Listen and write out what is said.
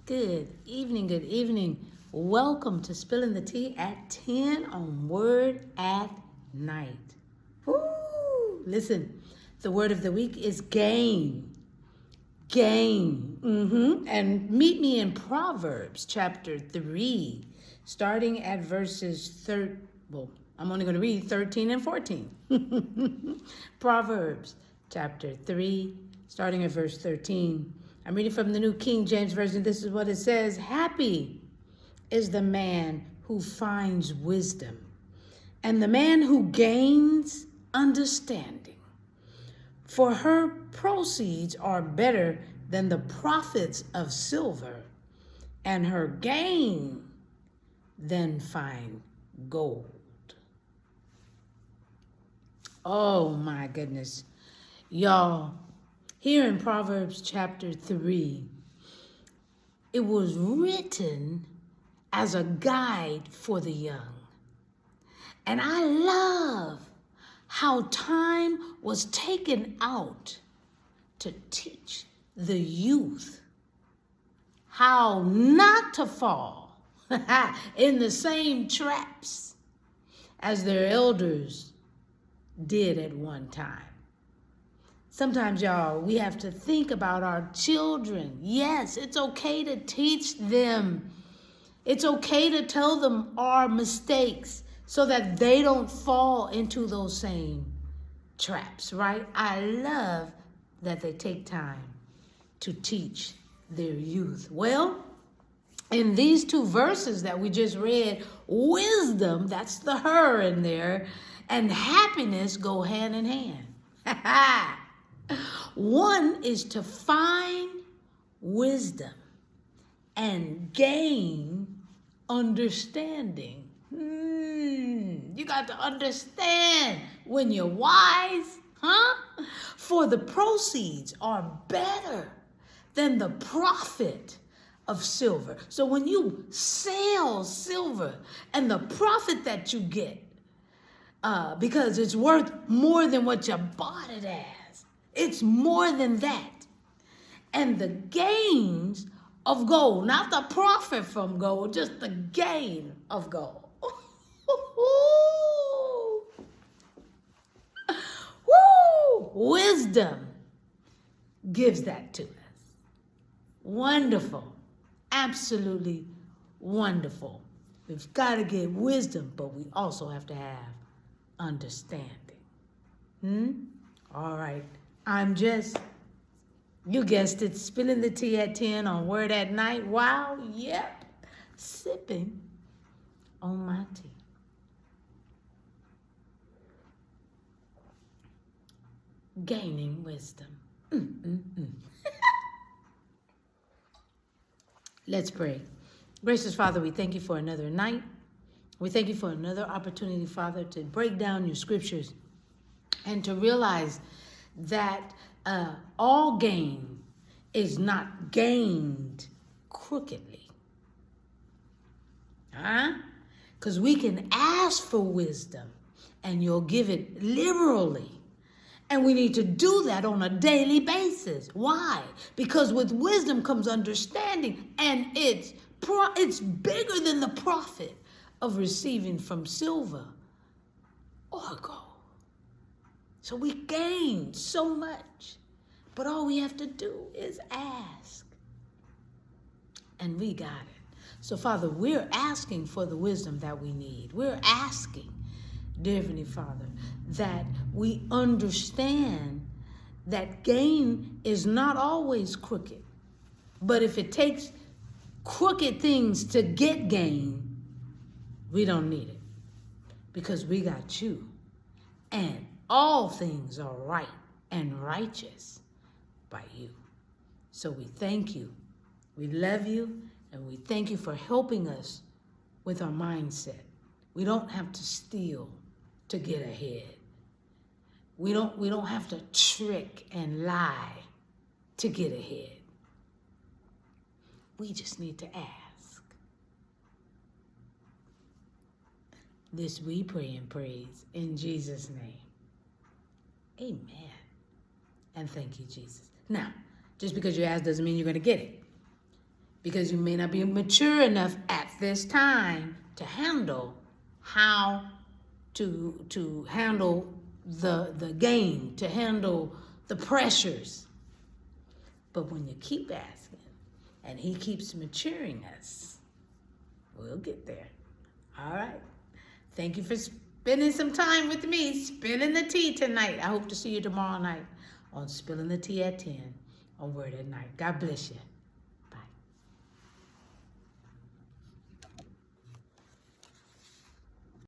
Good evening. Welcome to Spilling the Tea at 10 on Word at Night. Woo! Listen, the word of the week is gain. Gain. And meet me in Proverbs chapter 3, starting at verses I'm only going to read 13 and 14. Proverbs chapter 3, starting at verse 13. I'm reading from the New King James Version. This is what it says. Happy is the man who finds wisdom, and the man who gains understanding. For her proceeds are better than the profits of silver, and her gain than fine gold. Oh my goodness. Y'all, here in Proverbs chapter 3, it was written as a guide for the young. And I love how time was taken out to teach the youth how not to fall in the same traps as their elders did at one time. Sometimes, y'all, we have to think about our children. Yes, it's okay to teach them. It's okay to tell them our mistakes so that they don't fall into those same traps, right? I love that they take time to teach their youth. Well, in these two verses that we just read, wisdom, that's the her in there, and happiness go hand in hand. One is to find wisdom and gain understanding. You got to understand when you're wise, huh? For the proceeds are better than the profit of silver. So when you sell silver and the profit that you get, because it's worth more than what you bought it as. It's more than that. And the gains of gold, not the profit from gold, just the gain of gold. Woo! Wisdom gives that to us. Wonderful. Absolutely wonderful. We've got to get wisdom, but we also have to have understanding. All right. I'm just, you guessed it, spilling the tea at 10 on Word at Night. Wow, yep, sipping on my tea. Gaining wisdom. Let's pray. Gracious Father, we thank you for another night. We thank you for another opportunity, Father, to break down your scriptures and to realize that all gain is not gained crookedly. Because we can ask for wisdom and you'll give it liberally. And we need to do that on a daily basis. Why? Because with wisdom comes understanding, and it's bigger than the profit of receiving from silver or gold. So we gain so much, but all we have to do is ask. And we got it. So Father, we're asking for the wisdom that we need. We're asking, dear Heavenly Father, that we understand that gain is not always crooked. But if it takes crooked things to get gain, we don't need it. Because we got you. And all things are right and righteous by you. So we thank you. We love you. And we thank you for helping us with our mindset. We don't have to steal to get ahead. We don't have to trick and lie to get ahead. We just need to ask. This we pray and praise in Jesus' name. Amen. And thank you, Jesus. Now, just because you ask doesn't mean you're going to get it. because you may not be mature enough at this time to handle how to handle the game, to handle the pressures. But when you keep asking and he keeps maturing us, we'll get there. All right. Thank you for spending some time with me, spilling the tea tonight. I hope to see you tomorrow night on Spilling the Tea at 10 on Word at Night. God bless you.